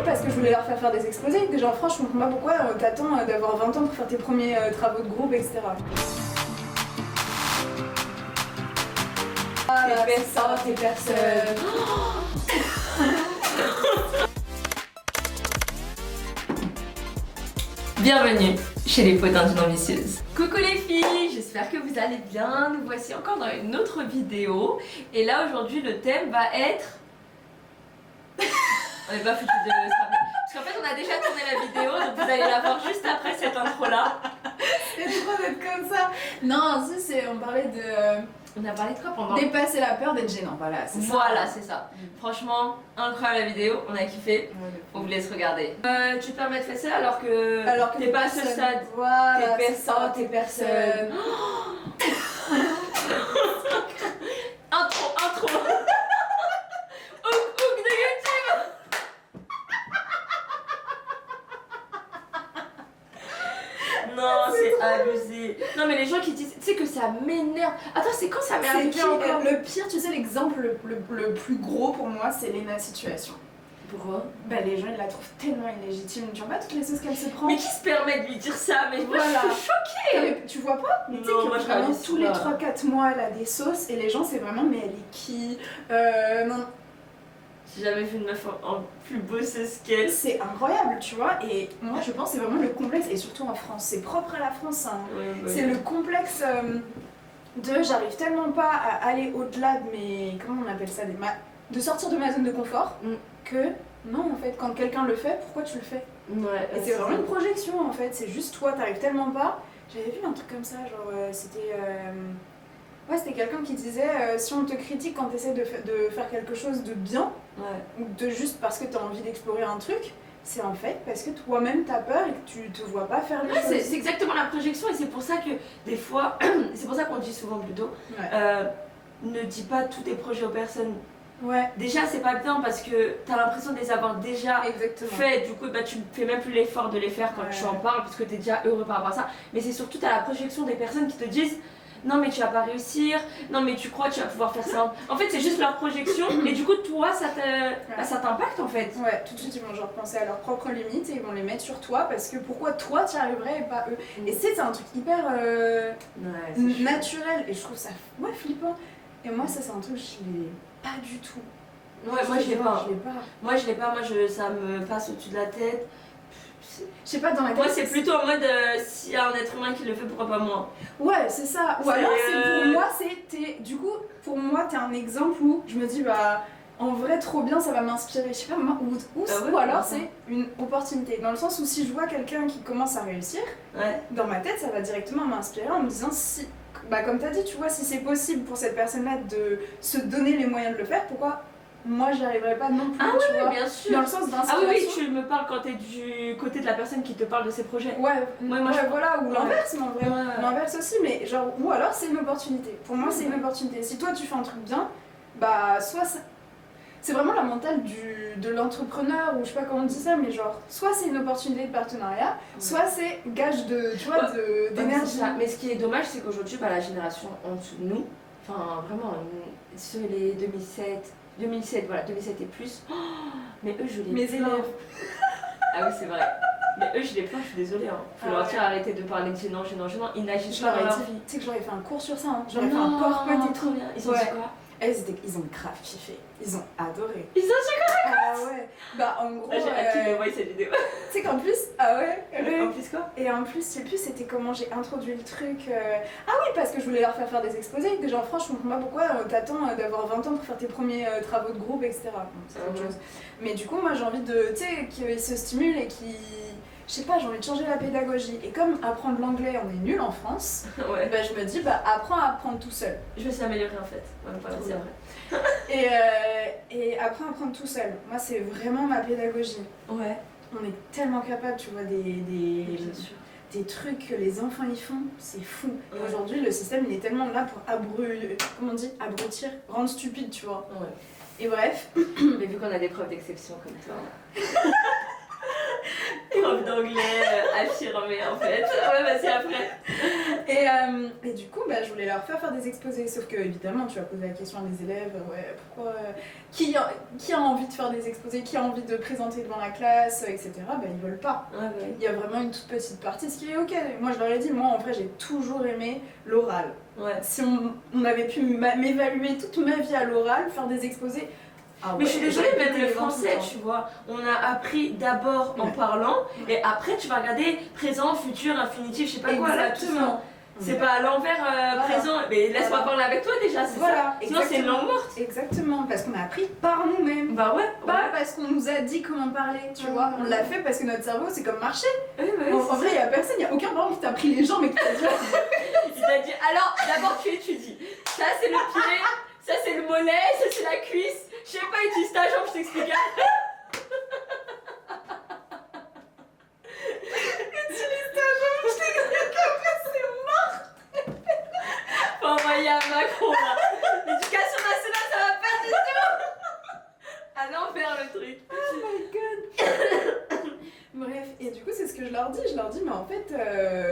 parce que je voulais leur faire des exposés. Genre franchement, je comprends pas pourquoi t'attends d'avoir 20 ans pour faire tes premiers travaux de groupe, etc. Tes personnes. Bienvenue chez les potins d'une ambitieuse. Coucou les filles, j'espère que vous allez bien. Nous voici encore dans une autre vidéo. Et là aujourd'hui le thème va être... On n'est pas foutu de se rappeler. Parce qu'en fait on a déjà tourné la vidéo, donc vous allez la voir juste après cette intro là. C'est trop d'être comme ça. Non, si c'est, on parlait de... On a parlé de quoi pendant... Dépasser la peur d'être gênant, voilà, c'est ça. Voilà, c'est ça. Franchement, incroyable la vidéo, on a kiffé. On vous laisse regarder. Tu te permets de faire ça alors que t'es pas à ce stade. Voilà, Tes personnes. Intro. Hook de YouTube. Non, c'est abusé. Non mais les gens qui disent, tu sais que ça m'énerve. Attends, c'est quand ça m'est arrivé encore? Le pire, tu sais, l'exemple le plus gros pour moi, c'est Lena Situation. Pourquoi? Bah les gens ils la trouvent tellement illégitime, tu vois pas toutes les sauces qu'elle se prend. Mais qui se permet de lui dire ça? Mais voilà. Moi je suis choquée. Mais tu vois pas? Mais tu sais que vraiment tous les 3-4 mois elle a des sauces et les gens c'est vraiment mais elle est qui? Non. J'ai jamais vu une meuf en plus bosseuse qu'elle. C'est incroyable, tu vois, et moi je pense que c'est vraiment le complexe, et surtout en France, c'est propre à la France, hein. Ouais. C'est le complexe de j'arrive tellement pas à aller au-delà de mes... comment on appelle ça? De sortir de ma zone de confort, que non en fait, quand quelqu'un le fait, pourquoi tu le fais? Ouais. Et c'est vraiment une projection en fait, c'est juste toi, t'arrives tellement pas. J'avais vu un truc comme ça, genre c'était... Ouais, c'était quelqu'un qui disait si on te critique quand tu essaies de faire quelque chose de bien, ou de juste parce que tu as envie d'explorer un truc, c'est en fait parce que toi-même t'as peur et que tu te vois pas faire les choses. C'est exactement la projection, et c'est pour ça que des fois, c'est pour ça qu'on dit souvent plutôt, ne dis pas tous tes projets aux personnes. Ouais. Déjà c'est pas bien parce que t'as l'impression de les avoir déjà fait, du coup bah, tu fais même plus l'effort de les faire quand tu en parles parce que t'es déjà heureux par rapport à ça, mais c'est surtout t'as la projection des personnes qui te disent non mais tu vas pas réussir, non mais tu crois que tu vas pouvoir faire ça. En fait c'est juste leur projection et du coup toi ça t'impacte en fait. Ouais, tout de suite ils vont genre penser à leurs propres limites et ils vont les mettre sur toi parce que pourquoi toi tu y arriverais et pas eux. Et c'est un truc hyper naturel et je trouve ça flippant. Et moi ça c'est un truc je l'ai pas du tout. Ouais, moi je l'ai pas. Moi ça me passe au-dessus de la tête. Je sais pas dans la tête. Moi c'est plutôt en mode s'il y a un être humain qui le fait, pourquoi pas moi? Ouais, c'est ça. Ou alors c'est pour moi du coup pour moi t'es un exemple où je me dis bah en vrai trop bien ça va m'inspirer. Je sais pas moi ou alors c'est une opportunité. Dans le sens où si je vois quelqu'un qui commence à réussir, dans ma tête ça va directement m'inspirer en me disant si bah comme t'as dit tu vois si c'est possible pour cette personne-là de se donner les moyens de le faire, pourquoi moi j'y arriverai pas non plus, tu vois. Bien sûr. Dans le sens d'inspiration. Ah oui, tu me parles quand t'es du côté de la personne qui te parle de ses projets. Voilà, ou l'inverse, mais en vrai. L'inverse aussi, mais genre, ou alors c'est une opportunité. Pour moi, c'est une opportunité. Si toi tu fais un truc bien, bah soit ça... C'est vraiment la mentale de l'entrepreneur, ou je sais pas comment on dit ça, mais genre, soit c'est une opportunité de partenariat, soit c'est gage de, tu vois, d'énergie. Mais ce qui est dommage, c'est qu'aujourd'hui, la génération en dessous de nous, enfin vraiment, sur les 2007 et plus, mais eux je les Mes élèves. Ah oui c'est vrai. Mais eux je les plains, je suis désolée hein. Faut leur dire arrêter de parler de gênant, ils n'agissent pas dans leur vie. Tu sais que j'aurais fait un cours sur ça, hein. J'aurais fait un PowerPoint et tout. Ils ont dit quoi? Ils ont grave kiffé, ils ont adoré. Ils ont dit quoi? Ah ouais. Bah en gros. J'ai hâte qu'ils me voient cette vidéo. Tu sais qu'en plus, En plus quoi? Et en plus, je sais plus c'était comment j'ai introduit le truc. Ah oui, parce que je voulais leur faire des exposés. Que genre, franchement, je comprends pas pourquoi t'attends d'avoir 20 ans pour faire tes premiers travaux de groupe, etc. Bon, c'est autre chose. Mais du coup, moi j'ai envie de. Tu sais, qu'ils se stimulent et qu'ils. Je sais pas, j'ai envie de changer la pédagogie. Et comme apprendre l'anglais, on est nul en France, bah, je me dis, bah apprends à apprendre tout seul. Je vais s'améliorer en fait. C'est vrai. Et apprends à apprendre tout seul. Moi, c'est vraiment ma pédagogie. Ouais. On est tellement capable, tu vois, des trucs que les enfants y font, c'est fou. Et aujourd'hui, le système, il est tellement là pour abrutir, rendre stupide, tu vois. Ouais. Et bref. Mais vu qu'on a des preuves d'exception comme toi. Et prof d'anglais affirmé en fait. Ouais, vas-y après. Et du coup, je voulais leur faire des exposés. Sauf que, évidemment, tu vas poser la question à des élèves, ouais, pourquoi. Qui a envie de faire des exposés, qui a envie de présenter devant la classe, etc. Ils veulent pas. Ouais, ouais. Il y a vraiment une toute petite partie, ce qui est ok. Moi, je leur ai dit, moi, en vrai, j'ai toujours aimé l'oral. Ouais. Si on avait pu m'évaluer toute ma vie à l'oral, faire des exposés. Ah ouais, mais je suis désolée, même le français, tu vois, on a appris d'abord en parlant, et après tu vas regarder présent, futur, infinitif, je sais pas quoi là, tout ça. C'est pas à l'envers présent, mais laisse-moi parler avec toi déjà, c'est ça. Sinon c'est une langue morte. Exactement, parce qu'on a appris par nous-mêmes. Bah ouais. Pas parce qu'on nous a dit comment parler, tu vois. On l'a fait parce que notre cerveau c'est comme marcher. Oui, en vrai, il y a personne, il y a aucun parent qui t'a pris les jambes et qui t'a dit. Il t'a dit alors d'abord tu étudies. Ça c'est le pied, ça c'est le mollet, ça c'est la cuisse. Je sais pas, utilise ta jambe, je t'explique. Utilise ta jambe, je t'explique après c'est mort. Faut envoyer à Macron là. L'éducation nationale ça va pas du tout. À l'envers le truc. Oh my god. Bref, et du coup c'est ce que je leur dis. Je leur dis mais en fait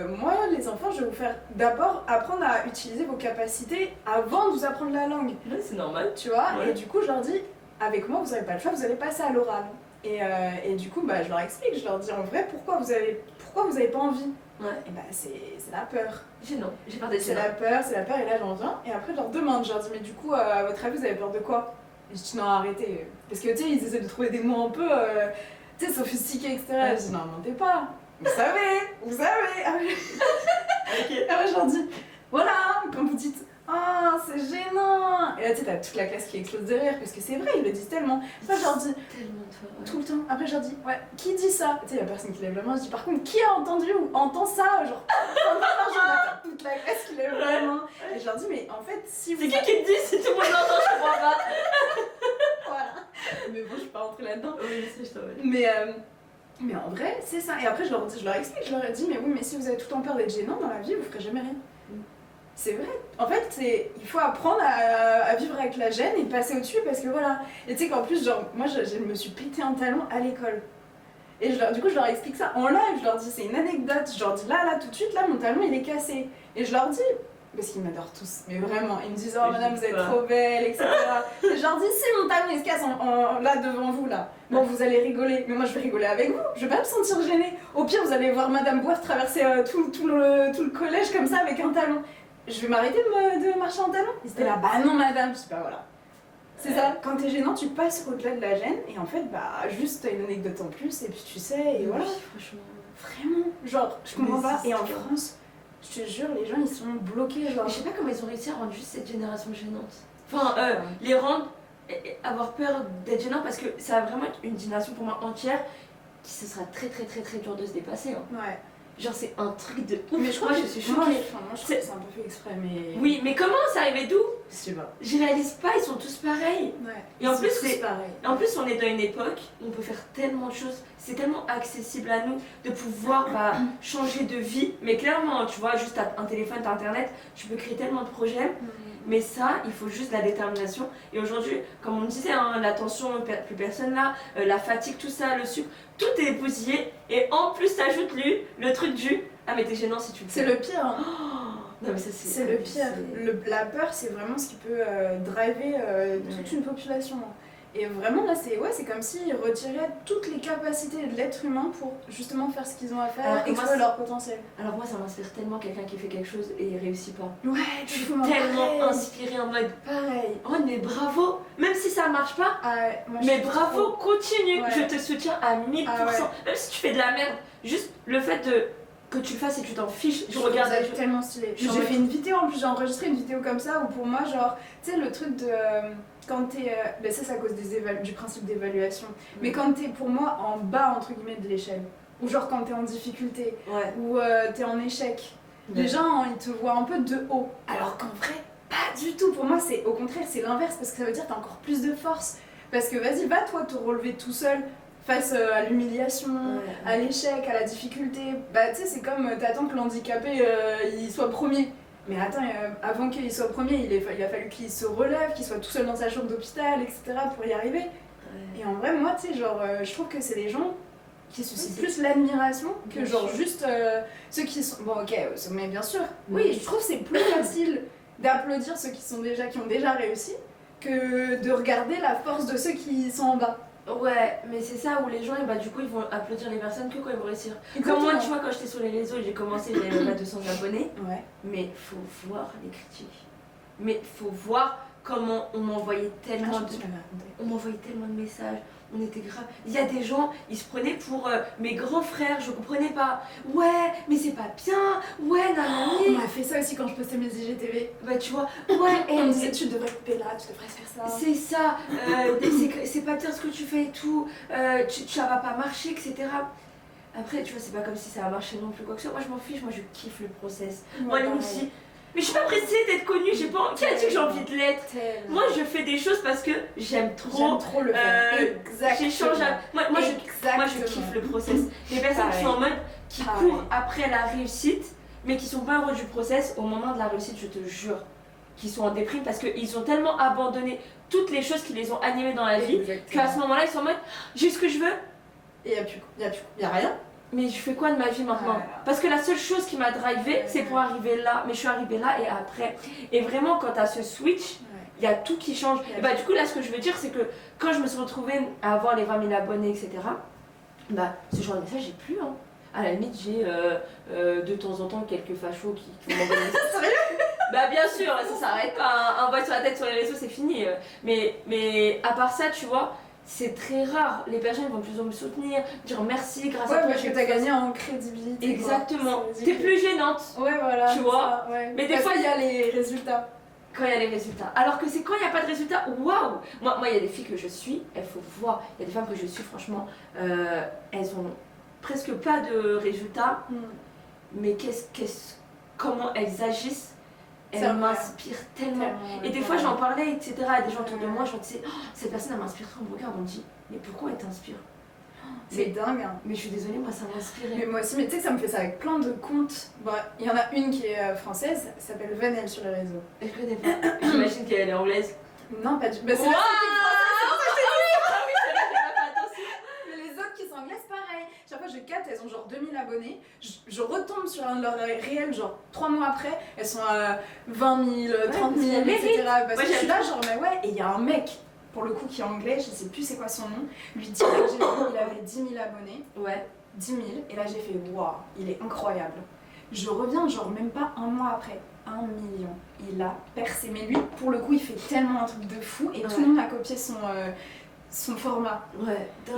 moi les enfants je vais vous faire d'abord apprendre à utiliser vos capacités avant de vous apprendre la langue. Ouais, c'est normal. Tu vois, ouais. Et du coup je leur dis avec moi vous n'avez pas le choix, vous allez passer à l'oral. Et du coup je leur explique, je leur dis en vrai pourquoi vous avez pas envie. Ouais. Et c'est la peur. Non, j'ai peur des C'est la peur, et là j'en viens. Et après je leur demande, je leur dis mais du coup à votre avis vous avez peur de quoi? Et je dis non arrêtez. Parce que tu sais ils essaient de trouver des mots un peu sophistiqués etc. Ouais. Je dis non mentez pas. Vous savez. Après je leur dis voilà quand vous dites ah oh, c'est gênant. Et là tu sais t'as toute la classe qui explose de rire parce que c'est vrai ils le disent tellement. Moi je leur dis tout le temps. Après je leur dis ouais qui dit ça? Tu sais y a personne qui lève la main. Je dis par contre qui a entendu ou entend ça genre toute la classe qui lève la main. Et je leur dis mais en fait si vous... C'est qui te dit si tout le monde l'entend je comprends pas. Voilà. Mais bon je suis pas rentrée là-dedans. Oui je sais. Mais en vrai c'est ça. Et après je leur explique, je leur ai dit mais oui mais si vous avez tout le temps peur d'être gênant dans la vie vous ferez jamais rien. C'est vrai. En fait, il faut apprendre à vivre avec la gêne et passer au-dessus parce que voilà. Et tu sais qu'en plus, genre, moi, je me suis pété un talon à l'école. Et du coup, je leur explique ça en live. Je leur dis, c'est une anecdote. Je leur dis, là, tout de suite, là, mon talon, il est cassé. Et je leur dis, parce qu'ils m'adorent tous, mais vraiment, ils me disent, oh madame, vous êtes trop belle, etc. Et je leur dis, si mon talon, il se casse là, devant vous, là. Bon, vous allez rigoler, mais moi, je vais rigoler avec vous. Je vais pas me sentir gênée. Au pire, vous allez voir madame Boire traverser tout le collège comme ça avec un talon. Je vais m'arrêter de marcher en talons. Ils étaient là, bah non madame, je sais pas, voilà. C'est ça, quand t'es gênant, tu passes au-delà de la gêne et en fait, juste t'as une anecdote en plus et puis tu sais, et voilà. Franchement. Vraiment, genre, je comprends pas. Et en France, je te jure, les gens ils sont bloqués, genre. Je sais pas comment ils ont réussi à rendre juste cette génération gênante. Enfin, les rendre, avoir peur d'être gênant parce que ça va vraiment être une génération pour moi entière qui ce sera très dur de se dépasser. Hein. Ouais. Genre c'est un truc de ouf. Mais je crois que je suis choquée. Moi je trouve que c'est un peu fait exprès mais... Oui mais comment c'est arrivé d'où? Je sais pas. Je réalise pas, ils sont tous pareils. Ouais. Et en plus c'est pareil. En plus on est dans une époque où on peut faire tellement de choses. C'est tellement accessible à nous de pouvoir changer de vie. Mais clairement tu vois, juste t'as un téléphone, t'as internet, tu peux créer tellement de projets. Mais ça, il faut juste la détermination. Et aujourd'hui, comme on disait, hein, la tension, plus personne là, la fatigue, tout ça, le sucre, tout est bousillé. Et en plus, t'ajoutes le truc du ah mais t'es gênant si tu le fais. C'est le pire. Hein. Oh, non mais ça c'est le pire. La peur, c'est vraiment ce qui peut driver toute une population. Hein. Et vraiment là, c'est comme s'ils retiraient toutes les capacités de l'être humain pour justement faire ce qu'ils ont à faire, exploiter leur potentiel. Alors moi, ça m'inspire tellement quelqu'un qui fait quelque chose et il réussit pas. Ouais, je suis tellement inspirée en mode pareil. Oh mais bravo, même si ça marche pas, moi, mais bravo, continue, ouais. Je te soutiens à 1000%. Même si tu fais de la merde, juste le fait que tu le fasses et tu t'en fiches, je regarde tellement stylé. J'ai fait une vidéo en plus, j'ai enregistré une vidéo comme ça où pour moi genre, tu sais le truc de quand t'es, ben ça c'est à cause du principe d'évaluation, mais quand t'es pour moi en bas entre guillemets de l'échelle, ou genre quand t'es en difficulté, ou t'es en échec, les gens ils te voient un peu de haut, alors qu'en vrai pas du tout, pour moi c'est au contraire c'est l'inverse parce que ça veut dire que t'as encore plus de force, parce que vas-y va toi te relever tout seul face à l'humiliation, à l'échec, à la difficulté. Bah tu sais c'est comme t'attends que l'handicapé il soit premier. Mais attends, avant qu'il soit premier, il a fallu qu'il se relève, qu'il soit tout seul dans sa chambre d'hôpital, etc. pour y arriver. Et en vrai, moi, tu sais, genre, je trouve que c'est les gens qui suscitent plus l'admiration que genre juste ceux qui sont... Bon ok, au sommet bien sûr. Oui, je trouve que c'est plus facile d'applaudir ceux qui ont déjà réussi que de regarder la force de ceux qui sont en bas. Ouais, mais c'est ça où les gens, bah, du coup, ils vont applaudir les personnes que quand ils vont réussir. Comme moi, tu vois, quand j'étais sur les réseaux, j'ai commencé, j'avais même pas 200 abonnés. Ouais. Mais faut voir les critiques. Mais faut voir comment on m'envoyait tellement de messages. On était grave. Il y a des gens, ils se prenaient pour mes grands frères, je comprenais pas. Ouais, mais c'est pas bien. Ouais, nanani. On m'a fait ça aussi quand je postais mes IGTV. Bah, tu vois, ouais, et on me disait tu devrais couper là, tu devrais faire ça. C'est ça, c'est pas bien ce que tu fais et tout, ça va pas marcher, etc. Après, tu vois, c'est pas comme si ça va marcher non plus, quoi que ce soit. Moi, je m'en fiche, moi, je kiffe le process. Moi, limite, si. Mais je suis pas pressée d'être connue, j'ai pas. Qui a dit que j'ai envie de l'être? Moi, je fais des choses parce que j'aime trop le faire. J'échange. Moi, je kiffe le process. Les personnes qui sont en mode qui courent après la réussite, mais qui sont pas heureux du process, au moment de la réussite, je te jure, qui sont en déprime parce qu'ils ont tellement abandonné toutes les choses qui les ont animés dans la vie qu'à ce moment-là, ils sont en mode j'ai eu ce que je veux. Et y a rien. Mais je fais quoi de ma vie maintenant? Parce que la seule chose qui m'a drivé, c'est pour arriver là. Mais je suis arrivée là et après. Et vraiment, quand t'as ce switch, il y a tout qui change. Et bah, du coup, là, ce que je veux dire, c'est que quand je me suis retrouvée à avoir les 20 000 abonnés, etc., bah, ce genre de message, j'ai plus. Hein. À la limite, j'ai de temps en temps quelques fachos qui m'envoient des messages. Sérieux? Bah, bien sûr, ça s'arrête pas. Un voix sur la tête sur les réseaux, c'est fini. Mais à part ça, tu vois. C'est très rare, les personnes vont plus me soutenir, dire merci grâce à toi. Parce que t'as gagné en crédibilité. Exactement, t'es plus gênante. Ouais, voilà. Tu vois Mais des fois, il y a les résultats. Quand il y a les résultats. Alors que c'est quand il n'y a pas de résultats, waouh. Moi, il y a des filles que je suis, il faut voir. Il y a des femmes que je suis, franchement, elles ont presque pas de résultats. Mais comment elles agissent. Elle m'inspire tellement. Et des fois, j'en parlais, etc. à des gens autour de moi, je me disais, oh, cette personne, elle m'inspire trop. On me regarde, on me dit, mais pourquoi elle t'inspire? C'est dingue. Hein. Mais je suis désolée, moi, ça m'inspire. Mais moi aussi, mais tu sais que ça me fait ça avec plein de comptes. Bon, il y en a une qui est française, elle s'appelle Venelle sur les réseaux. Je connais pas. J'imagine qu'elle est anglaise. Non, pas du tout. Bah, c'est wow chaque fois je capte, elles ont genre 2000 abonnés, je retombe sur un de leurs réels, genre 3 mois après, elles sont à 20 000, 30 000, etc. Parce que je suis là, genre, mais ouais, et il y a un mec, pour le coup, qui est anglais, je sais plus c'est quoi son nom, lui dit que j'ai vu, il avait 10 000 abonnés, 10 000, et là j'ai fait, waouh, il est incroyable. Je reviens, genre, même pas un mois après, 1 million, il a percé, mais lui, pour le coup, il fait tellement un truc de fou, et tout le monde a copié son format.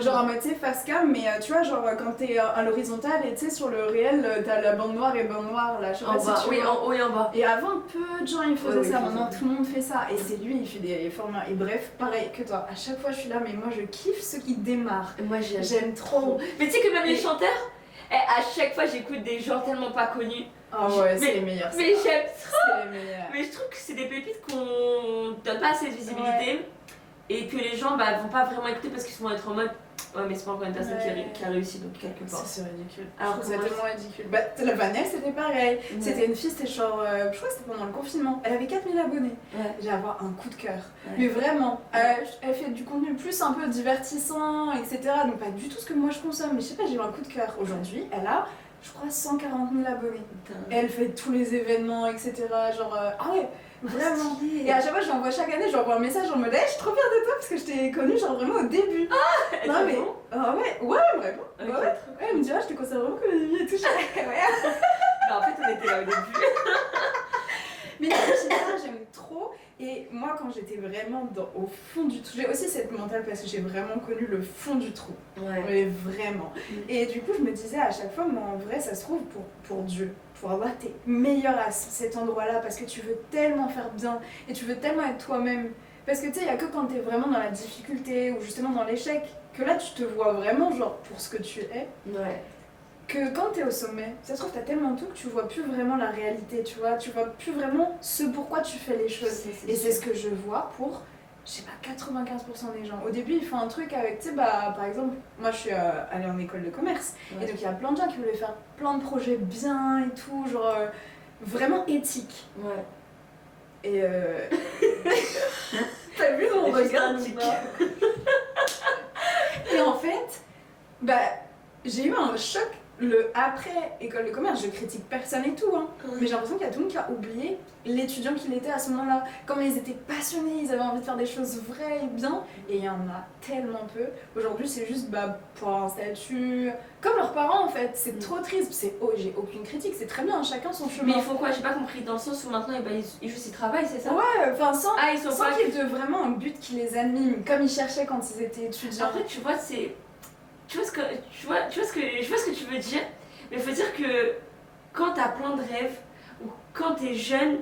Genre en mode, tu sais, face cam, mais tu vois, genre quand t'es à l'horizontale et tu sais, sur le réel, t'as la bande noire et bande noire là, je sais pas si tu vois. En haut et en bas. Et avant, peu de gens ils faisaient ça, maintenant tout le monde fait ça. Et c'est lui, il fait des formats. Et bref, pareil que toi, à chaque fois je suis là, mais moi je kiffe ceux qui démarrent. Moi j'aime trop. Mais tu sais que même les chanteurs, à chaque fois j'écoute des gens tellement pas connus. Ah ouais, c'est les meilleurs. Mais j'aime trop. C'est les meilleurs. Mais je trouve que c'est des pépites qu'on donne pas assez de visibilité. Et que les gens vont pas vraiment écouter parce qu'ils vont être en mode ouais, mais c'est pas encore une personne qui a réussi, donc quelque part. C'est ridicule. Alors que c'est tellement ridicule. Bah, la Vanessa, c'était pareil. C'était une fille, c'était genre, je crois que c'était pendant le confinement. Elle avait 4000 abonnés. J'ai avoir un coup de cœur. Mais vraiment, elle fait du contenu plus un peu divertissant, etc. Donc pas du tout ce que moi je consomme. Mais je sais pas, j'ai eu un coup de cœur. Aujourd'hui, elle a, je crois, 140 000 abonnés. Elle fait tous les événements, etc. Genre, ah ouais. Vraiment. Et à chaque fois, je lui envoie chaque année, je lui envoie un message en mode hey, je suis trop fière de toi parce que je t'ai connue genre vraiment au début. Ah, non mais ouais vraiment. Ouais, elle me dit je te considère vraiment comme une vie et tout. Bah, en fait, on était là au début. Mais j'aime trop. Et moi, quand j'étais vraiment au fond du trou, j'ai aussi cette mentale parce que j'ai vraiment connu le fond du trou. Mais vraiment. Et du coup, je me disais à chaque fois, moi en vrai, ça se trouve pour Dieu. Pour avoir t'es meilleur à cet endroit-là parce que tu veux tellement faire bien et tu veux tellement être toi-même. Parce que tu sais, il n'y a que quand t'es vraiment dans la difficulté ou justement dans l'échec que là tu te vois vraiment genre pour ce que tu es. Que quand t'es au sommet, ça se trouve t'as tellement tout que tu vois plus vraiment la réalité, tu vois plus vraiment ce pourquoi tu fais les choses. Et c'est ce que je vois pour, je sais pas, 95% des gens. Au début, ils font un truc avec, tu sais, bah, par exemple, moi je suis allée en école de commerce, et donc il y a plein de gens qui voulaient faire plein de projets bien et tout, genre vraiment éthique. Et t'as vu mon regard? Et en fait, bah, j'ai eu un choc le après école de commerce. Je critique personne et tout, hein. Mais j'ai l'impression qu'il y a tout le monde qui a oublié l'étudiant qu'il était à ce moment-là. Comme ils étaient passionnés, ils avaient envie de faire des choses vraies et bien, et il y en a tellement peu. Aujourd'hui, c'est juste pour un statut, comme leurs parents en fait. C'est trop triste. J'ai aucune critique, c'est très bien, chacun son chemin. Mais ils font quoi? J'ai pas compris, dans le sens où maintenant ils juste ils travaillent, c'est ça? Ouais, enfin sans qu'il y ait vraiment un but qui les anime, comme ils cherchaient quand ils étaient étudiants. Après, tu vois, je vois ce que tu veux dire, mais il faut dire que quand t'as plein de rêves, ou quand t'es jeune,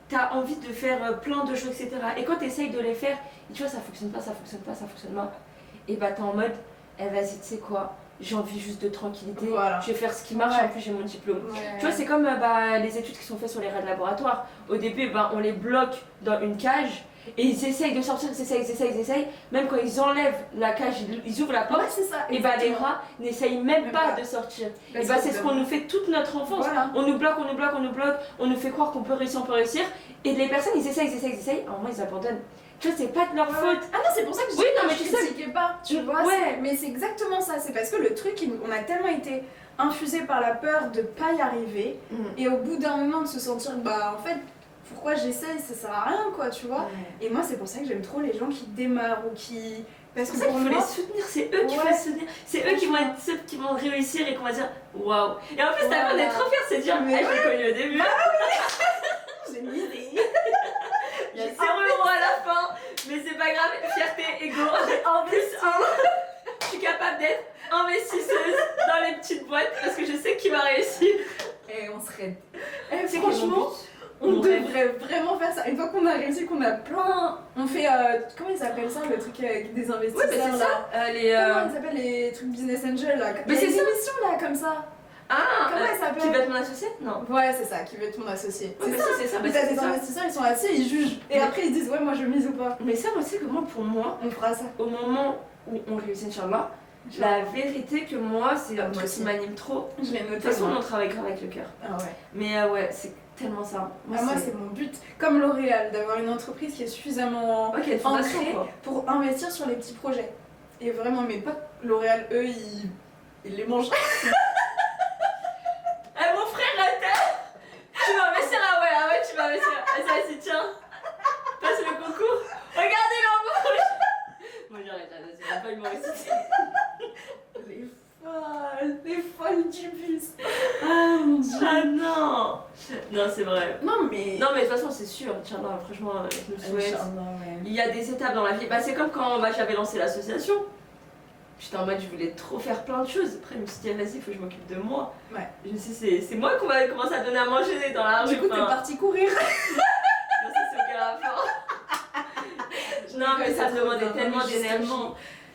t'as envie de faire plein de choses, etc. Et quand t'essayes de les faire, et tu vois, ça fonctionne pas, et bah t'es en mode, vas-y, tu sais quoi, j'ai envie juste de tranquillité, je vais faire ce qui marche, en plus j'ai mon diplôme. Tu vois, c'est comme les études qui sont faites sur les rats de laboratoire. Au début, on les bloque dans une cage, et ils essayent de sortir, ils essayent. Même quand ils enlèvent la cage, ils ouvrent la porte, c'est ça, et les rats n'essayent même pas de sortir. Et c'est ce qu'on nous fait toute notre enfance. Voilà. On nous bloque, on nous fait croire qu'on peut réussir. Et les personnes, ils essayent. À un moment, ils abandonnent. Tu vois, c'est pas de leur faute. Ah non, c'est pour ça que je oui, non, mais je critiquais pas, tu vois. Mais c'est exactement ça. C'est parce que le truc, on a tellement été infusé par la peur de pas y arriver, et au bout d'un moment de se sentir, en fait, pourquoi j'essaye, ça sert à rien, quoi, tu vois. Et moi, c'est pour ça que j'aime trop les gens qui démarrent ou qui... Parce que c'est pour ça qu'il faut les soutenir, c'est eux qui vont les soutenir, c'est eux qui vont être ceux qui vont réussir et qu'on va dire waouh. Et en plus, t'as peur d'être trop fière, c'est dire, je l'ai connu au début. J'ai mis des... Il y a 0 € à la fin, mais c'est pas grave, fierté, ego, en plus je suis capable d'être investisseuse dans les petites boîtes parce que je sais qui va réussir. Et on serait... franchement... On devrait vraiment faire ça. Une fois qu'on a réussi, qu'on a plein. On fait. Comment ils appellent ça, le truc avec des investisseurs? Oui, mais c'est ça. Comment ils appellent les trucs business angel là? Mais c'est des émissions là, comme ça. Comment elle s'appelle? Qui veut être mon associé? Non. Ouais, c'est ça, qui veut être mon associé. Ouais, c'est ça. T'as des investisseurs, ils sont assis, ils jugent. Et après, ils disent, ouais, moi je mise ou pas. Mais ça, moi, c'est que moi, pour moi, on fera ça. Au moment où on réussit, Inch'Allah, la vérité que moi, c'est un truc qui m'anime trop. Je l'ai noté. De toute façon, on travaille grave avec le cœur. Ah ouais. Mais ouais, c'est tellement ça. Moi, c'est mon but, comme L'Oréal, d'avoir une entreprise qui est suffisamment ancrée pour investir sur les petits projets. Et vraiment, mes potes L'Oréal, eux, ils les mangent. Mon frère, tu vas investir, tu vas investir. Vas-y, tiens, passe le concours. Regardez l'embauche. Moi, j'arrête, c'est pas humoristique. Les folles du bus. Ah mon dieu. Ah non. Non, c'est vrai. Non mais de toute façon c'est sûr, Inch'Allah, franchement, je me souhaite. Ouais. Il y a des étapes dans la vie. C'est comme quand j'avais lancé l'association. J'étais en mode, je voulais trop faire plein de choses. Après, je me suis dit, vas-y, il faut que je m'occupe de moi. Ouais. Je me suis dit, c'est moi qu'on va commencer à donner à manger dans la rue. Du coup, t'es partie courir. Non, ça, c'est aucun rapport. Non, mais ça me demandait tellement d'énergie.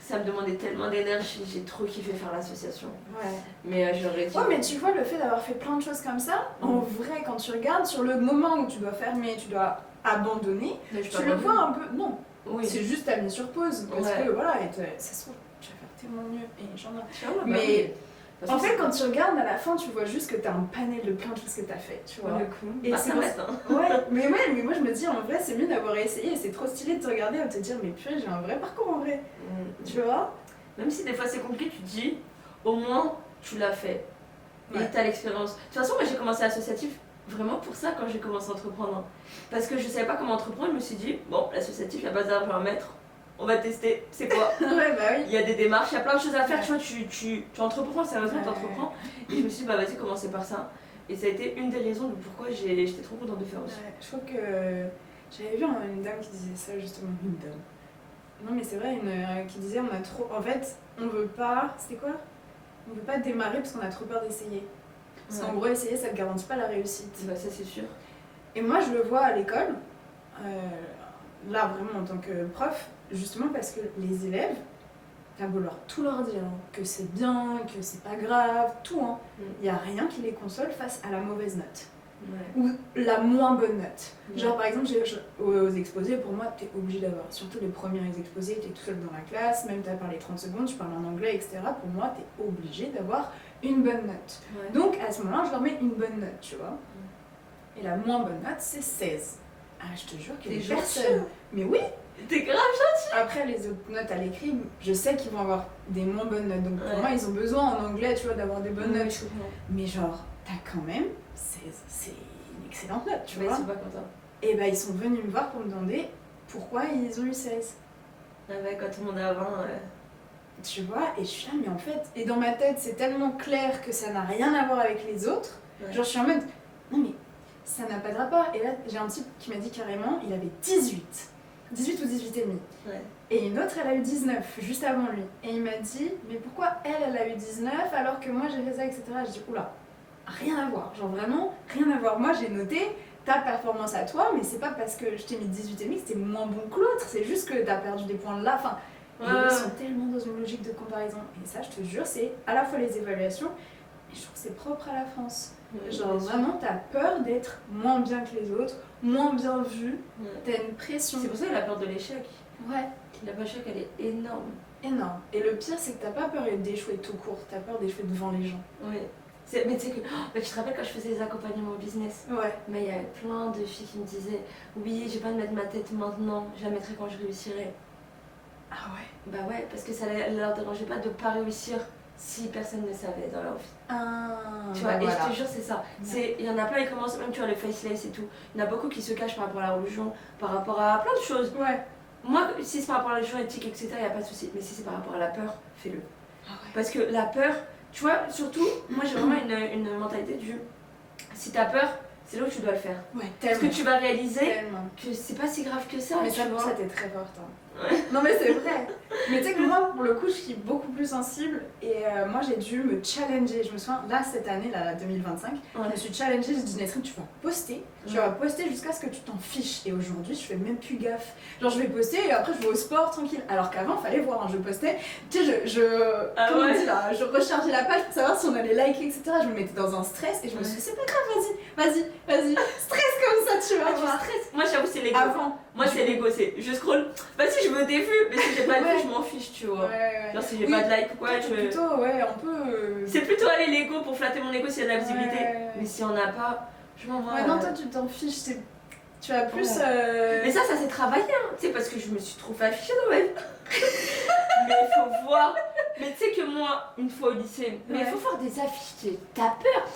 Ça me demandait tellement d'énergie, j'ai trop kiffé faire l'association. Ouais. Mais j'aurais dit. Ouais, mais tu vois, le fait d'avoir fait plein de choses comme ça, en vrai, quand tu regardes sur le moment où tu dois fermer, tu dois abandonner, tu le vois un peu. Non. Oui. C'est juste t'as mis sur pause. Parce que voilà, ça se trouve, tu vas faire tellement mieux. Et j'en ai. Mais. En fait, quand tu regardes à la fin, tu vois juste que t'as un panel de plein de choses que t'as fait, tu vois. Le coup. Et c'est ouais, mais moi je me dis en vrai, c'est mieux d'avoir essayé. C'est trop stylé de te regarder et de te dire, mais purée, j'ai un vrai parcours en vrai. Tu vois. Même si des fois c'est compliqué, tu te dis, au moins tu l'as fait. Et t'as l'expérience. De toute façon, moi j'ai commencé l'associatif vraiment pour ça quand j'ai commencé à entreprendre. Parce que je savais pas comment entreprendre, je me suis dit, bon, l'associatif, il n'y a pas d'argent à mettre. On va tester, c'est quoi? Ouais, bah oui. Il y a des démarches, il y a plein de choses à faire, tu vois, tu entreprends, sérieusement, t'entreprends. Et je me suis dit, vas-y, commencer par ça. Et ça a été une des raisons de pourquoi j'étais trop contente de faire aussi. Ouais, je crois que j'avais vu une dame qui disait ça, justement. Une dame. Non, mais c'est vrai, qui disait, on a trop. En fait, on veut pas. C'était quoi? On veut pas démarrer parce qu'on a trop peur d'essayer. Parce qu'en gros, essayer, ça ne garantit pas la réussite. Bah, ça, c'est sûr. Et moi, je le vois à l'école, là, vraiment, en tant que prof. Justement parce que les élèves, t'as beau tout leur dire que c'est bien, que c'est pas grave, tout, hein. Il n'y a rien qui les console face à la mauvaise note. Ouais. Ou la moins bonne note. Ouais. Genre par exemple, aux exposés, pour moi, t'es obligé d'avoir, surtout les premiers exposés, t'es tout seul dans la classe, même t'as parlé 30 secondes, tu parles en anglais, etc. Pour moi, t'es obligé d'avoir une bonne note. Ouais. Donc à ce moment-là, je leur mets une bonne note, tu vois. Et la moins bonne note, c'est 16. Ah, je te jure que t'es personne. Mais oui. T'es grave gentil. Après, les autres notes à l'écrit, je sais qu'ils vont avoir des moins bonnes notes. Donc pour moi, ils ont besoin en anglais, tu vois, d'avoir des bonnes notes. Mais genre, t'as quand même, c'est une excellente note, tu vois. Ils sont pas contents. Et bah, ils sont venus me voir pour me demander pourquoi ils ont eu 16. Ah ouais, quand tout le monde a 20. Tu vois, et je suis là, mais en fait, et dans ma tête, c'est tellement clair que ça n'a rien à voir avec les autres. Ouais. Genre, je suis en mode, non mais ça n'a pas de rapport. Et là, j'ai un type qui m'a dit carrément, il avait 18 ou 18 et demi. Ouais. Et une autre, elle a eu 19, juste avant lui. Et il m'a dit, mais pourquoi elle a eu 19 alors que moi j'ai fait ça, etc. Je dis, oula, rien à voir. Genre vraiment, rien à voir. Moi, j'ai noté ta performance à toi, mais c'est pas parce que je t'ai mis 18 et demi que c'était moins bon que l'autre. C'est juste que t'as perdu des points là. Enfin, et ils sont tellement dans une logique de comparaison. Et ça, je te jure, c'est à la fois les évaluations, mais je trouve que c'est propre à la France. Ouais, genre vraiment, t'as peur d'être moins bien que les autres, moins bien vu, t'as une pression. C'est pour ça qu'il a peur de l'échec. Ouais. La peur de l'échec, elle est énorme. Énorme. Et le pire, c'est que t'as pas peur d'échouer tout court, t'as peur d'échouer devant les gens. Oui. Mais tu sais que, tu te rappelles quand je faisais les accompagnements au business? Ouais. Mais il y avait plein de filles qui me disaient, oui, j'ai pas de mettre ma tête maintenant, je la mettrai quand je réussirai. Ah ouais? Bah ouais, parce que ça leur dérangeait pas de pas réussir si personne ne savait dans leur vie. Ah, tu vois, et voilà. Je te jure, c'est ça. Il y en a plein, ils commencent, même tu vois, le faceless et tout. Il y en a beaucoup qui se cachent par rapport à la religion, par rapport à plein de choses. Ouais. Moi, si c'est par rapport à la religion éthique, etc., il n'y a pas de souci. Mais si c'est par rapport à la peur, fais-le. Ah ouais. Parce que la peur, tu vois, surtout, moi j'ai vraiment une mentalité du si t'as peur, c'est là où tu dois le faire. Ouais, parce que tu vas réaliser que c'est pas si grave que ça. Mais ça, pour ça, t'es très forte. Hein. Ouais. Non, mais c'est vrai. Mais tu sais que moi, pour le coup, je suis beaucoup plus sensible et moi j'ai dû me challenger. Je me souviens, là, cette année, là, 2025, je me suis challengée. Je dis, Nesrine, tu vas poster. Tu vas poster jusqu'à ce que tu t'en fiches. Et aujourd'hui, je fais même plus gaffe. Genre, je vais poster et après, je vais au sport tranquille. Alors qu'avant, fallait voir. Hein, je postais. Tu sais, comment on dit là, je rechargeais la page pour savoir si on allait liker, etc. Je me mettais dans un stress et je me suis dit, c'est pas grave, vas-y. Stress comme ça, tu vas voir. Moi, j'avoue, c'est l'ego. Avant. Moi, c'est l'ego, je scroll. Bah, si je veux des vues, mais si j'ai pas de vues, je m'en fiche, tu vois. Ouais. Genre, si j'ai pas de like ou quoi, plutôt, ouais, un peu. C'est plutôt aller l'ego pour flatter mon ego s'il y a de la visibilité. Ouais. Mais si on n'a pas, je m'en vois. Ouais, non, toi, tu t'en fiches, tu as plus. Mais ça s'est travaillé, hein. Tu sais, parce que je me suis trop fait afficher dans ma vie. Mais il faut voir. Mais tu sais que moi, une fois au lycée, mais il faut voir des affiches, t'as peur.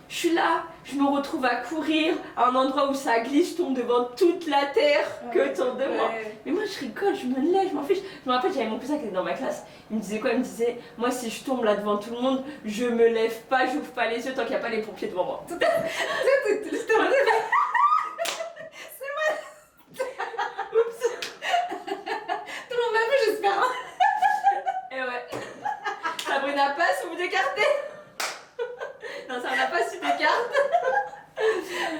Je suis là, je me retrouve à courir à un endroit où ça glisse, je tombe devant toute la terre que autour de moi. Mais moi je rigole, je me lève, je m'en fiche. Je me rappelle, j'avais mon cousin qui était dans ma classe. Il me disait quoi? Il me disait, moi si je tombe là devant tout le monde, je me lève pas, j'ouvre pas les yeux tant qu'il n'y a pas les pompiers devant moi. C'est moi. Oups. Tout le monde m'a vu, j'espère. Et ouais. Sabrina passe ou vous écartez? Non, ça n'a pas su des cartes.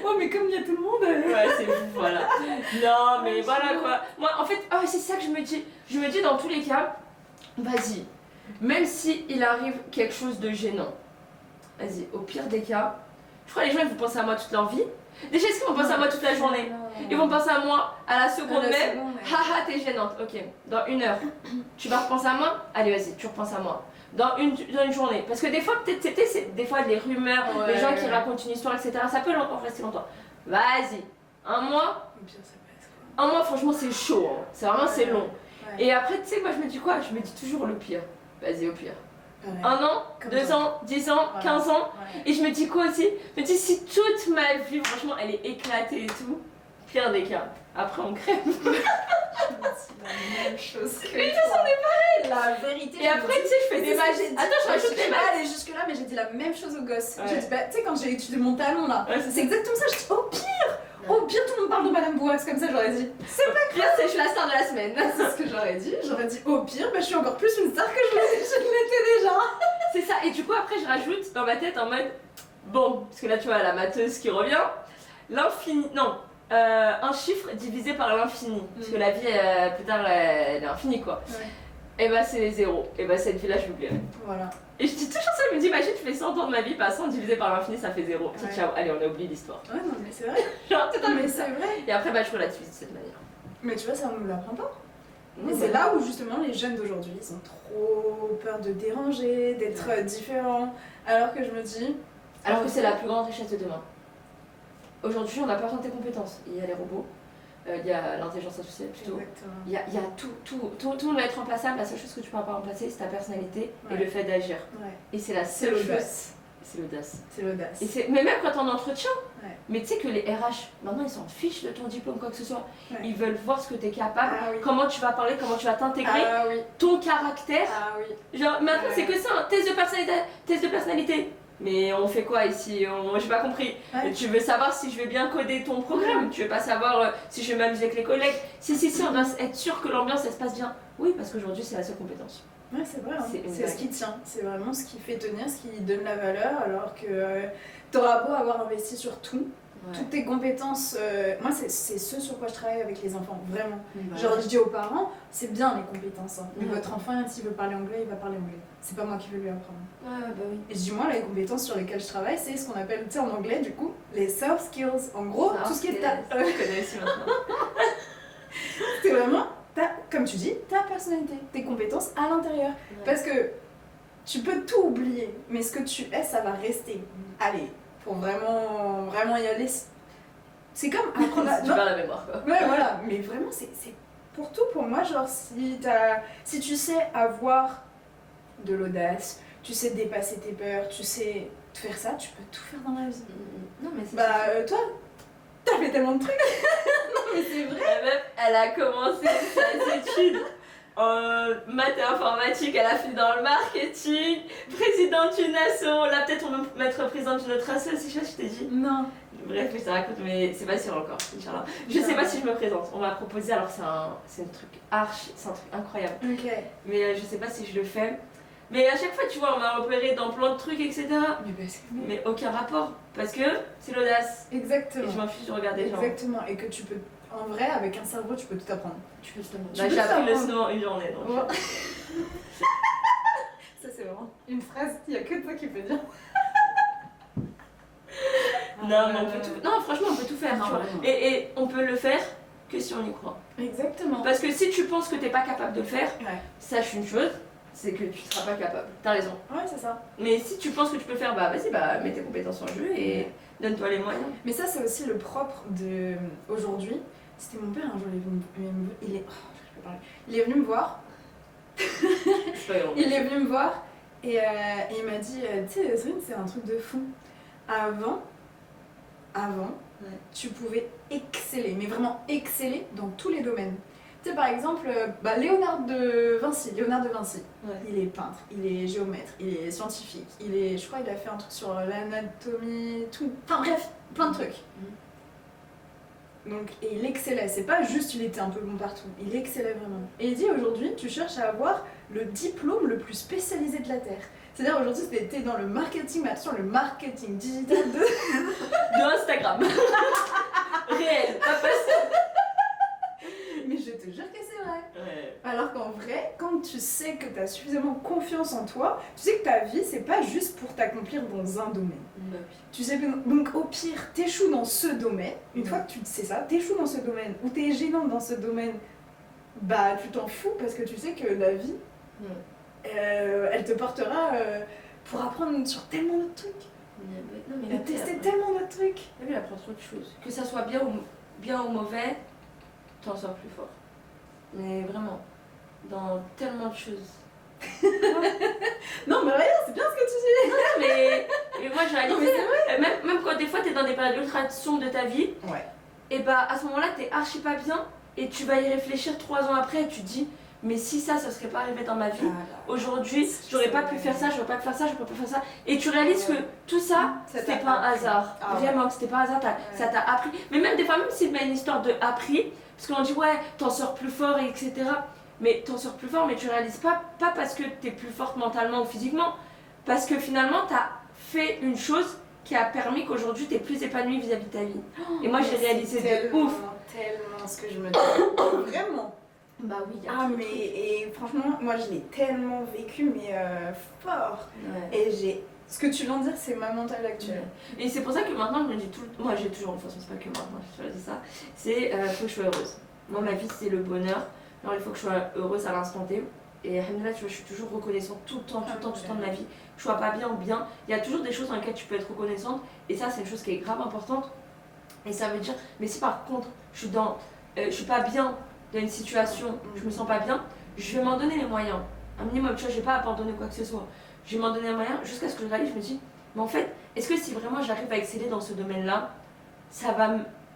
Oh, mais comme il y a tout le monde. Ouais, c'est fou, voilà. Non, mais voilà quoi. Moi, en fait, c'est ça que je me dis. Je me dis dans tous les cas, vas-y. Même si il arrive quelque chose de gênant, vas-y, au pire des cas, je crois que les gens ils vont penser à moi toute leur vie. Déjà, est-ce qu'ils vont penser à moi toute la journée? Ils vont penser à moi à la seconde même. Haha, t'es gênante. Ok, dans 1 heure, tu vas repenser à moi? Allez, vas-y, tu repenses à moi. Dans une journée. Parce que des fois, peut-être, c'est des fois des rumeurs, les gens qui racontent une histoire, etc. Ça peut rester longtemps. Vas-y, 1 mois. Un mois, franchement, c'est chaud. Hein. C'est vraiment, c'est long. Ouais. Et après, tu sais, moi, je me dis quoi? Je me dis toujours le pire. Vas-y, au pire. Ouais. 1 an, 2 ans, 10 ans, 15 ans. Ouais. Et je me dis quoi aussi? Je me dis si toute ma vie, franchement, elle est éclatée et tout, pire des cas. Après, on crève. La même chose que mais ça, c'en est pareil. La vérité. Et après, tu sais, je fais des maths. Attends, je rajoute des maths. Aller jusque là, mais j'ai dit la même chose aux gosses. J'ai dit, bah, tu sais, quand j'ai étudié mon talon là, c'est exactement ça. Je dis, au pire, tout le monde parle de Madame Boax comme ça. J'aurais dit, c'est pas grave. Pire, c'est je suis la star de la semaine. C'est ce que j'aurais dit. J'aurais dit, au pire, bah, je suis encore plus une star que je l'étais déjà. C'est ça. Et du coup, après, je rajoute dans ma tête en mode, bon, parce que là, tu vois, la matheuse qui revient, l'infini. Non. Un chiffre divisé par l'infini. Parce que la vie, plus tard, elle est infinie quoi. Ouais. Et bah c'est 0. Et bah cette vie-là, je l'oublierai. Voilà. Et je dis toujours ça, je me dis, imagine, tu fais 100 ans de ma vie, pas 100 divisé par l'infini, ça fait 0. Ouais. Ciao, allez, on a oublié l'histoire. Ouais, non, mais c'est vrai. Genre, mais c'est vrai. Et après, bah je relativise de cette manière. Mais tu vois, ça, on nous l'apprend pas. Mais c'est là où justement les jeunes d'aujourd'hui, ils ont trop peur de déranger, d'être différents. Alors que je me dis. Alors que c'est la plus grande richesse de demain. Aujourd'hui, on n'a pas besoin de tes compétences. Il y a les robots. il y a l'intelligence artificielle plutôt. Il y a tout le monde va être remplaçable. La seule chose que tu ne pourras pas remplacer, c'est ta personnalité et le fait d'agir. Et c'est la seule chose. C'est l'audace. C'est l'audace. Mais même quand on entretien, mais tu sais que les RH, maintenant ils s'en fichent de ton diplôme, quoi que ce soit. Ils veulent voir ce que tu es capable, comment tu vas parler, comment tu vas t'intégrer, ton caractère. Genre maintenant c'est que ça, un test de personnalité. Mais on fait quoi ici? J'ai pas compris. Tu veux savoir si je vais bien coder ton programme, tu veux pas savoir si je vais m'amuser avec les collègues. Si, on doit être sûr que l'ambiance elle se passe bien. Oui, parce qu'aujourd'hui c'est la seule compétence. Ouais, c'est vrai, hein. C'est ce qui tient, c'est vraiment ce qui fait tenir, ce qui donne la valeur, alors que t'auras beau avoir investi sur tout, toutes tes compétences, moi c'est ce sur quoi je travaille avec les enfants, vraiment. Genre je dis aux parents, c'est bien les compétences, hein. Mais votre enfant, s'il veut parler anglais, il va parler anglais. C'est pas moi qui vais lui apprendre. Et je dis moi, les compétences sur lesquelles je travaille, c'est ce qu'on appelle, tu sais en anglais du coup, les soft skills. En gros, tout ce qui est... Je connais aussi maintenant. C'est vraiment... Comme tu dis, ta personnalité, tes compétences à l'intérieur. Parce que tu peux tout oublier, mais ce que tu es, ça va rester. Allez, pour vraiment y aller, c'est comme apprendre tu perds la mémoire, quoi. Ouais, voilà, mais vraiment, c'est pour tout pour moi. Genre, si tu sais avoir de l'audace, tu sais dépasser tes peurs, tu sais faire ça, tu peux tout faire dans la vie. Non, mais c'est toi, t'as fait tellement de trucs. Non, mais c'est vrai. La meuf, elle a commencé ses études en maths et informatique, elle a fini dans le marketing, présidente d'une asso, là peut-être on va mettre présidente d'une autre asso, si je t'ai dit. Non. Bref, je te raconte, mais c'est pas sûr encore, Inch'Allah. Je sais pas si je me présente, on m'a proposé, alors c'est un truc c'est un truc incroyable. Mais je sais pas si je le fais. Mais à chaque fois, tu vois, on m'a repéré dans plein de trucs, etc. Mais aucun rapport, parce que c'est l'audace. Exactement. Et je m'en fiche de regarder les gens. Exactement, et que tu peux, en vrai, avec un cerveau, tu peux tout apprendre. Tu peux tout apprendre. J'ai appris le snow en une journée, donc. Ça, c'est vraiment une phrase qu'il n'y a que toi qui peux dire. Non, mais on peut tout... Non, franchement, on peut tout faire. Tu vois. Et on peut le faire que si on y croit. Exactement. Parce que si tu penses que t'es pas capable de le faire, sache une chose, c'est que tu seras pas capable. T'as raison. Ouais, c'est ça. Mais si tu penses que tu peux le faire, bah vas-y, mets tes compétences en jeu et donne-toi les moyens. Mais ça, c'est aussi le propre de aujourd'hui. C'était mon père un jour, il est venu me voir. Il est venu me voir et il m'a dit, tu sais, Céline, c'est un truc de fou. Avant, tu pouvais exceller, mais vraiment exceller dans tous les domaines. Tu sais, par exemple, Léonard de Vinci, il est peintre, il est géomètre, il est scientifique, je crois qu'il a fait un truc sur l'anatomie, tout. Enfin bref, plein de trucs. Donc, et il excellait, c'est pas juste il était un peu bon partout, il excellait vraiment. Et il dit aujourd'hui, tu cherches à avoir le diplôme le plus spécialisé de la Terre. C'est-à-dire aujourd'hui, c'était dans le marketing, mais attention, le marketing digital de Instagram. Réel, pas passé. Mais je te jure que c'est vrai. Alors qu'en vrai, quand tu sais que tu as suffisamment confiance en toi, tu sais que ta vie, c'est pas juste pour t'accomplir dans un domaine. Tu sais que, donc au pire, t'échoues dans ce domaine. Une fois que tu sais ça, t'échoues dans ce domaine ou t'es gênante dans ce domaine, bah tu t'en fous parce que tu sais que la vie, elle te portera pour apprendre sur tellement d'autres trucs. Et tester tellement d'autres trucs. Elle apprend trop de choses. Que ça soit bien ou mauvais, t'en sors plus fort. Mais vraiment, dans tellement de choses. Non mais rien, c'est bien ce que tu dis. mais moi j'ai réalisé, même quand des fois t'es dans des périodes ultra sombres de ta vie, et bah à ce moment-là t'es archi pas bien et tu vas y réfléchir 3 ans après et tu te dis mais si ça serait pas arrivé dans ma vie, aujourd'hui j'aurais pas pu faire ça, j'aurais pas pu faire ça, j'aurais pas pu faire ça. Et tu réalises que tout ça, c'était pas un hasard. Vraiment, c'était pas un hasard, ça t'a appris. Mais même des fois, même si c'est une histoire de appris, parce qu'on dit ouais, t'en sors plus fort, etc. Mais t'en sors plus fort, mais tu réalises pas parce que t'es plus forte mentalement ou physiquement, parce que finalement t'as fait une chose qui a permis qu'aujourd'hui t'es plus épanouie vis-à-vis de ta vie. Et moi j'ai réalisé de ouf. Tellement ce que je me dis. Vraiment. Bah oui, et franchement, moi je l'ai tellement vécu, mais fort. Et ce que tu viens de dire, c'est ma mentale actuelle. Et c'est pour ça que maintenant je me dis moi j'ai toujours, de toute façon c'est pas que maintenant je te dis ça, c'est faut que je sois heureuse. Moi ma vie c'est le bonheur, alors il faut que je sois heureuse à l'instant T. Et alhamdoulilah, tu vois, je suis toujours reconnaissante tout le temps de ma vie. Que je sois pas bien ou bien, il y a toujours des choses dans lesquelles tu peux être reconnaissante. Et ça c'est une chose qui est grave importante. Et ça veut dire, mais si par contre je suis dans je suis pas bien dans une situation, je me sens pas bien, je vais m'en donner les moyens. Un minimum, tu vois, je vais pas abandonner quoi que ce soit. Je vais m'en donner les moyens jusqu'à ce que je réalise, je me dis, mais en fait, est-ce que si vraiment j'arrive à exceller dans ce domaine-là, ça va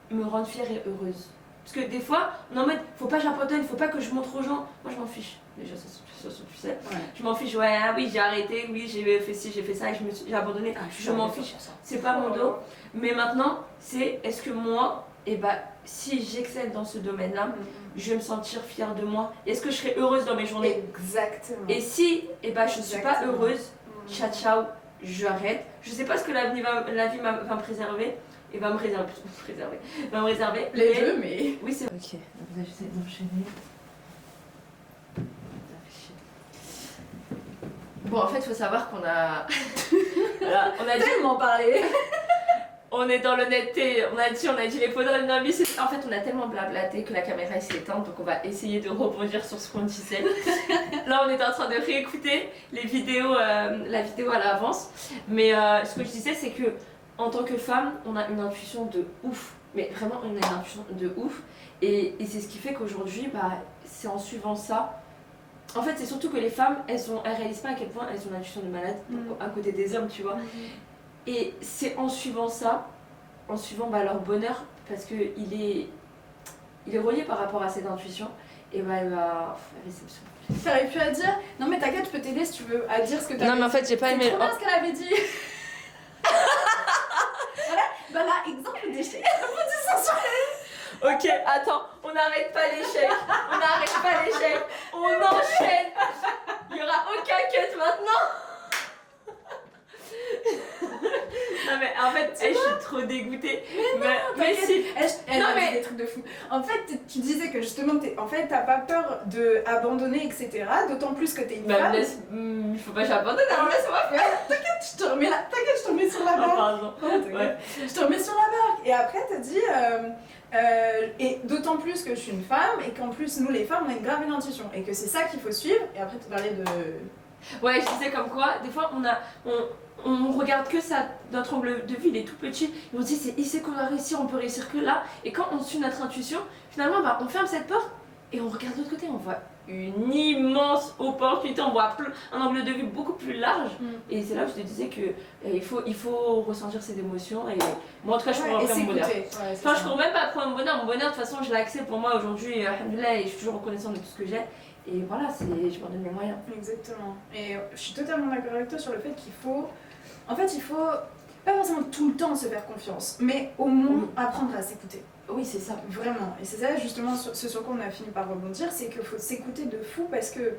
me rendre fière et heureuse? Parce que des fois, on est en mode, faut pas que j'abandonne, faut pas que je montre aux gens. Moi, je m'en fiche. Déjà, ça, tu sais. Ouais. Je m'en fiche, ouais, ah oui, j'ai arrêté, oui, j'ai fait ci, j'ai fait ça, et j'ai abandonné. Je m'en fiche. C'est pas mon dos. Mais maintenant, c'est est-ce que moi, et bah, si j'excelle dans ce domaine-là, je vais me sentir fière de moi. Est-ce que je serai heureuse dans mes journées? Exactement. Et si, et bah, je ne suis pas heureuse, ciao, ciao, j'arrête. Je sais pas ce que la vie va me préserver. Et va me réserver. Les deux, mais. Oui, c'est vrai. Ok, donc là, j'essaie d'enchaîner. Bon, en fait, il faut savoir qu'on a. Voilà, on a tellement parlé. On est dans l'honnêteté, on a dit les pots dans le vie. En fait, on a tellement blablaté que la caméra s'est éteinte, donc on va essayer de rebondir sur ce qu'on disait. Là, on est en train de réécouter les vidéos, la vidéo à l'avance. Mais ce que je disais, c'est que en tant que femme, on a une intuition de ouf. Mais vraiment, on a une intuition de ouf. Et c'est ce qui fait qu'aujourd'hui, bah, c'est en suivant ça. En fait, c'est surtout que les femmes, elles réalisent pas à quel point elles ont une intuition de malade à côté des hommes, tu vois. Et c'est en suivant ça, en suivant bah, leur bonheur, parce qu'il est relié par rapport à cette intuition, et bah elle va. T'aurais pu à dire, non mais t'inquiète, je peux t'aider si tu veux, à dire ce que t'as dit. Non mais en fait, j'ai pas aimé. C'est trop bien ce qu'elle avait dit. Voilà, bah là, exemple d'échec. Ok, attends, on n'arrête pas l'échec. On n'arrête pas l'échec. On enchaîne. Il n'y aura aucun cut maintenant. Non mais en fait, je suis trop dégoûtée. Mais si. Elle a dit des trucs de fou. En fait, tu disais que justement, en fait, t'as pas peur d'abandonner, etc. D'autant plus que t'es une femme. Il faut pas que j'abandonne, alors laisse-moi faire. T'inquiète, je te remets sur la barre. Pardon. Ouais. Je te remets sur la barre. Et après, t'as dit. Et d'autant plus que je suis une femme et qu'en plus, nous les femmes, on a une grave intuition. Et que c'est ça qu'il faut suivre. Et après, tu parlais de. Ouais, je disais comme quoi, des fois, on regarde que ça, notre angle de vue il est tout petit, et on se dit c'est ici qu'on va réussir, on peut réussir que là, et quand on suit notre intuition, finalement bah, on ferme cette porte et on regarde de l'autre côté, on voit une immense opportunité, on voit un angle de vue beaucoup plus large, et c'est là où je te disais que il faut ressentir ses émotions, et moi en tout cas je cours après mon bonheur. Enfin je cours même pas après mon bonheur de toute façon je l'accepte pour moi aujourd'hui, alhamdoulilah, et je suis toujours reconnaissante de tout ce que j'ai. Et voilà, je m'en donne les moyens. Exactement. Et je suis totalement d'accord avec toi sur le fait qu'il faut... En fait, il faut pas forcément tout le temps se faire confiance, mais au moins apprendre à s'écouter. Oui, c'est ça. Vraiment. Et c'est ça justement ce sur quoi on a fini par rebondir, c'est qu'il faut s'écouter de fou parce que,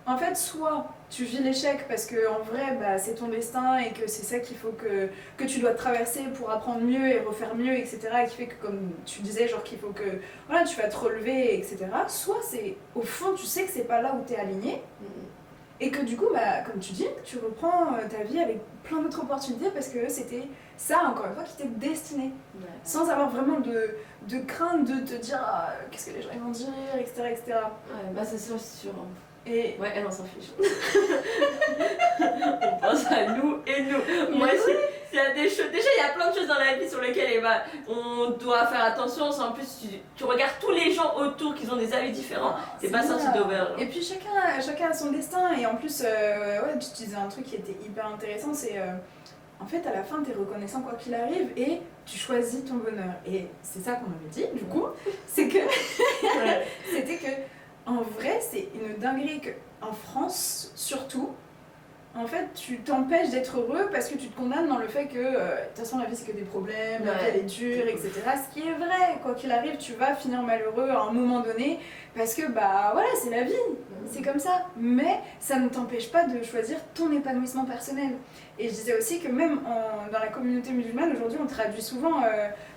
en fait, soit tu vis l'échec parce que en vrai, bah, c'est ton destin et que c'est ça qu'il faut que tu dois traverser pour apprendre mieux et refaire mieux, etc. Et qui fait que, comme tu disais, genre qu'il faut que voilà, tu vas te relever, etc. Soit c'est, au fond, tu sais que c'est pas là où tu es aligné. Et que du coup, bah, comme tu dis, tu reprends ta vie avec plein d'autres opportunités parce que c'était ça, encore une fois, qui t'est destiné. Ouais. Sans avoir vraiment de crainte de te dire qu'est-ce que les gens vont dire, etc. etc. Ouais, bah c'est sûr. Et... Ouais, elle en s'en fiche. On pense à nous et nous. Moi, s'il y a des choses... Déjà, il y a plein de choses dans la vie sur lesquelles on doit faire attention. En plus, tu regardes tous les gens autour qui ont des avis différents. C'est pas sorti d'auberge. Et puis, chacun a son destin. Et en plus, ouais, tu disais un truc qui était hyper intéressant, c'est... en fait, à la fin, t'es reconnaissant quoi qu'il arrive et tu choisis ton bonheur. Et c'est ça qu'on avait dit, du coup. C'est que... C'était que... En vrai, c'est une dinguerie qu'en France, surtout, en fait, tu t'empêches d'être heureux parce que tu te condamnes dans le fait que, de toute façon, la vie, c'est que des problèmes, la vie, elle est dure, etc. Ce qui est vrai, quoi qu'il arrive, tu vas finir malheureux à un moment donné parce que, bah, voilà, c'est la vie, c'est comme ça. Mais ça ne t'empêche pas de choisir ton épanouissement personnel. Et je disais aussi que même dans la communauté musulmane, aujourd'hui, on traduit souvent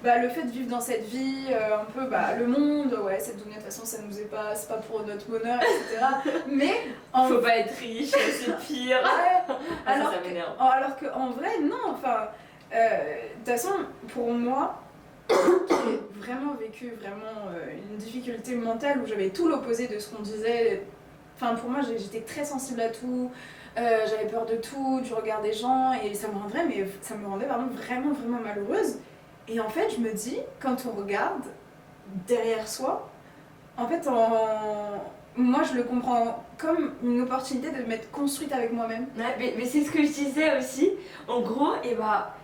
le fait de vivre dans cette vie, un peu le monde, ouais, cette dunya, de toute façon, ça nous est pas, c'est pas pour notre bonheur, etc. Mais... Faut pas être riche, c'est pire. Ouais, alors qu'en vrai, non, enfin... de toute façon, pour moi, j'ai vraiment vécu une difficulté mentale où j'avais tout l'opposé de ce qu'on disait. Enfin, pour moi, j'étais très sensible à tout. J'avais peur de tout, du regard des gens, et ça me rendait vraiment malheureuse. Et en fait, je me dis, quand on regarde derrière soi, en fait, moi je le comprends comme une opportunité de m'être construite avec moi-même. Ouais, mais c'est ce que je disais aussi. En gros, et bah,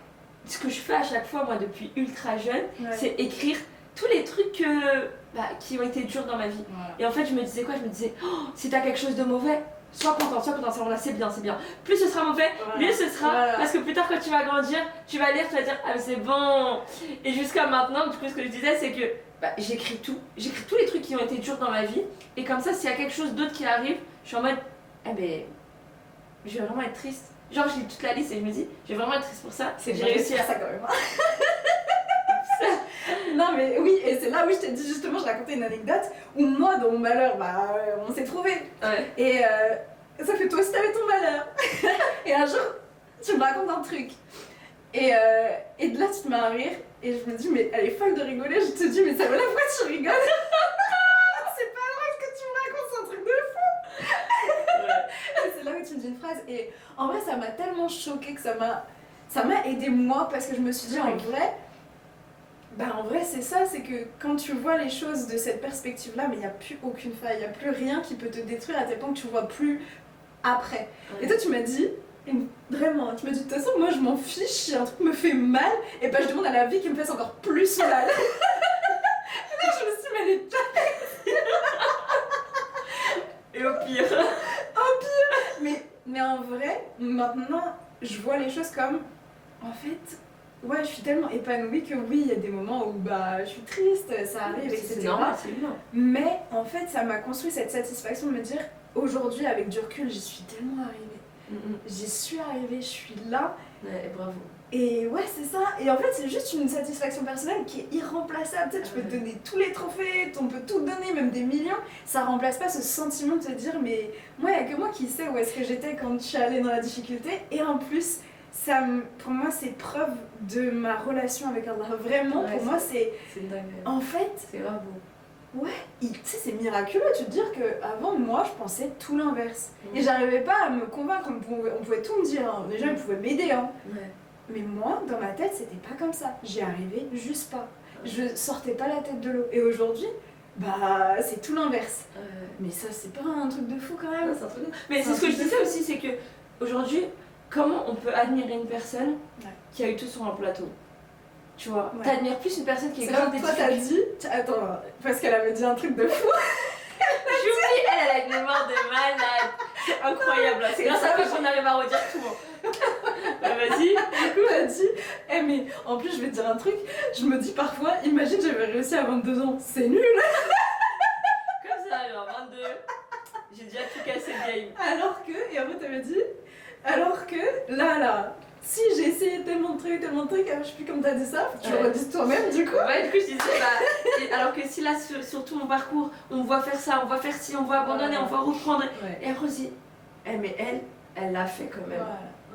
ce que je fais à chaque fois, moi, depuis ultra jeune, c'est écrire tous les trucs qui ont été durs dans ma vie. Voilà. Et en fait, je me disais quoi? Je me disais, oh, si t'as quelque chose de mauvais, sois content, c'est bien, c'est bien. Plus ce sera mauvais, mieux ce sera. Parce que plus tard, quand tu vas grandir, tu vas lire, tu vas dire, ah, mais c'est bon. Et jusqu'à maintenant, du coup, ce que je disais, c'est que j'écris tout. J'écris tous les trucs qui ont été durs dans ma vie. Et comme ça, s'il y a quelque chose d'autre qui arrive, je suis en mode, eh ben, je vais vraiment être triste. Genre, je lis toute la liste et je me dis, je vais vraiment être triste pour ça. J'ai réussi à ça quand même. Non mais oui, et c'est là où je t'ai dit justement, je racontais une anecdote où moi dans mon malheur, on s'est trouvés. Ouais. Et ça fait toi aussi t'avais ton malheur. Et un jour, tu me racontes un truc. Et de là tu te mets à rire et je me dis mais elle est folle de rigoler, je te dis mais ça va la fois tu rigoles. C'est pas vrai ce que tu me racontes, c'est un truc de fou. Ouais. Et c'est là où tu me dis une phrase et en vrai ça m'a tellement choquée que ça m'a aidé moi parce que je me suis dit en vrai c'est ça, c'est que quand tu vois les choses de cette perspective-là, mais il n'y a plus aucune faille, il n'y a plus rien qui peut te détruire à tel point que tu vois plus après. Ouais. Et toi tu m'as dit, vraiment, tu m'as dit de toute façon moi je m'en fiche, si un truc me fait mal, et je demande à la vie qu'il me fasse encore plus mal. Et là je me suis dit mais elle est tarée. Et au pire. Mais en vrai, maintenant je vois les choses comme, en fait... Ouais, je suis tellement épanouie que oui, il y a des moments où je suis triste, ça arrive, etc. C'est normal, c'est bien. Mais en fait, ça m'a construit cette satisfaction de me dire, aujourd'hui, avec du recul, j'y suis tellement arrivée. J'y suis arrivée, je suis là. Ouais, bravo. Et ouais, c'est ça. Et en fait, c'est juste une satisfaction personnelle qui est irremplaçable. Tu sais, tu peux te donner tous les trophées, on peut tout donner, même des millions. Ça remplace pas ce sentiment de te dire, mais moi, il n'y a que moi qui sais où est-ce que j'étais quand je suis allée dans la difficulté. Et en plus... pour moi c'est preuve de ma relation avec Allah, vraiment pour moi c'est dingue. En fait c'est vraiment beau. Ouais, tu sais c'est miraculeux de te dire qu'avant moi je pensais tout l'inverse et j'arrivais pas à me convaincre, on pouvait tout me dire, hein. Les gens ils pouvaient m'aider mais moi dans ma tête c'était pas comme ça, j'y arrivais juste pas, je sortais pas la tête de l'eau et aujourd'hui c'est tout l'inverse. Mais ça c'est pas un truc de fou quand même. Non, mais c'est ce que je disais aussi, c'est que aujourd'hui comment on peut admirer une personne qui a eu tout sur un plateau? Tu vois, t'admires plus une personne qui est grande et toi t'as dit... Attends, parce qu'elle avait dit un truc de fou. J'oublie, elle a une mémoire de malade. C'est incroyable, c'est grâce à toi qu'on arrive à redire tout. Vas-y. Du coup, elle a dit, mais en plus je vais te dire un truc, je me dis parfois, imagine j'avais réussi à 22 ans, c'est nul. Comme ça, genre 22, j'ai déjà tout cassé le game. Et après t'avais dit... Alors que là, si j'ai essayé tellement de trucs, je sais plus comment t'as dit ça, tu le redis toi-même du coup. Ouais, du coup je disais, alors que si là sur tout mon parcours, on voit faire ça, on voit faire ci, on voit abandonner, on voit reprendre. Et après aussi, mais elle l'a fait quand même.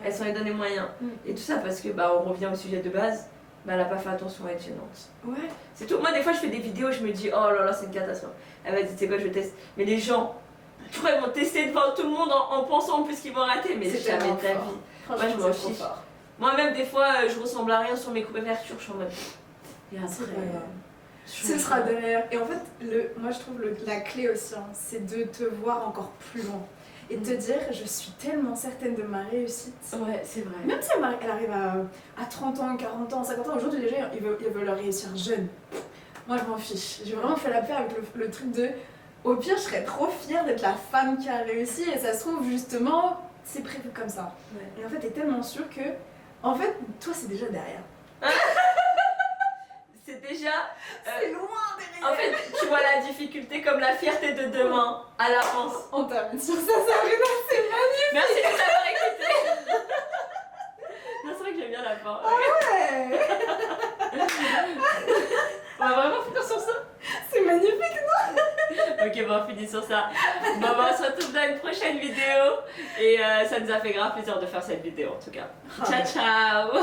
Elle s'en est donné moyen. Et tout ça parce que on revient au sujet de base, elle a pas fait attention à être gênante. Ouais. C'est tout. Moi des fois je fais des vidéos, je me dis, oh là là, c'est une catastrophe. Elle m'a dit, tu sais quoi, je teste. Mais les gens. Tu pourrais vont tester devant tout le monde en pensant en plus qu'ils vont rater, mais c'est jamais de ta vie. Moi je m'en fiche. Moi-même des fois je ressemble à rien sur mes couvertures, je suis en mode. Et après, ce sera derrière. Et en fait, moi je trouve la clé aussi, c'est de te voir encore plus loin. Et de te dire, je suis tellement certaine de ma réussite. Ouais, c'est vrai. Même si elle arrive à 30 ans, 40 ans, 50 ans, aujourd'hui les gens ils veulent réussir jeune. Moi je m'en fiche. J'ai vraiment fait la paix avec le truc de. Au pire, je serais trop fière d'être la femme qui a réussi et ça se trouve justement, c'est prévu comme ça. Ouais. Et en fait, t'es tellement sûre que, en fait, toi c'est déjà derrière. C'est déjà... c'est loin derrière. En fait, tu vois la difficulté comme la fierté de demain, à l'avance. On termine sur ça, Sabrina, c'est magnifique. Merci de t'avoir écouté. Non, c'est vrai que j'aime bien la fin. Ah ouais. On va vraiment finir sur ça. C'est magnifique, non? Ok, on finit sur ça. On se retrouve dans une prochaine vidéo. Et ça nous a fait grave plaisir de faire cette vidéo en tout cas. Ciao, ciao.